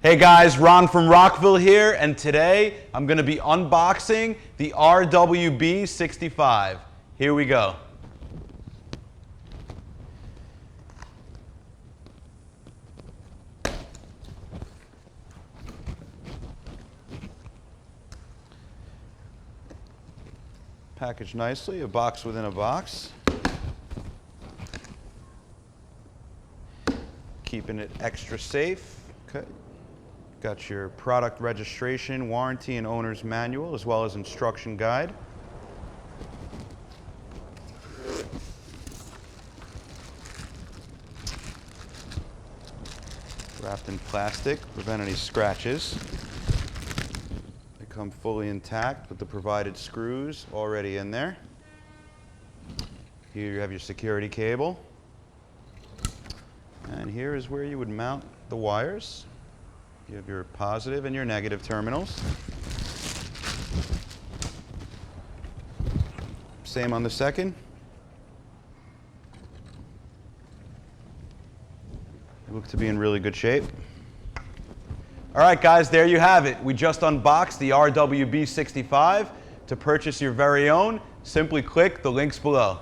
Hey guys, Ron from Rockville here, and today I'm going to be unboxing the RWB65. Here we go. Packaged nicely, a box within a box. Keeping it extra safe. Okay. Got your product registration, warranty, and owner's manual, as well as instruction guide. Wrapped in plastic, prevent any scratches. They come fully intact with the provided screws already in there. Here you have your security cable. And here is where you would mount the wires. You have your positive and your negative terminals. Same on the second. They look to be in really good shape. All right, guys, there you have it. We just unboxed the RWB65. To purchase your very own, simply click the links below.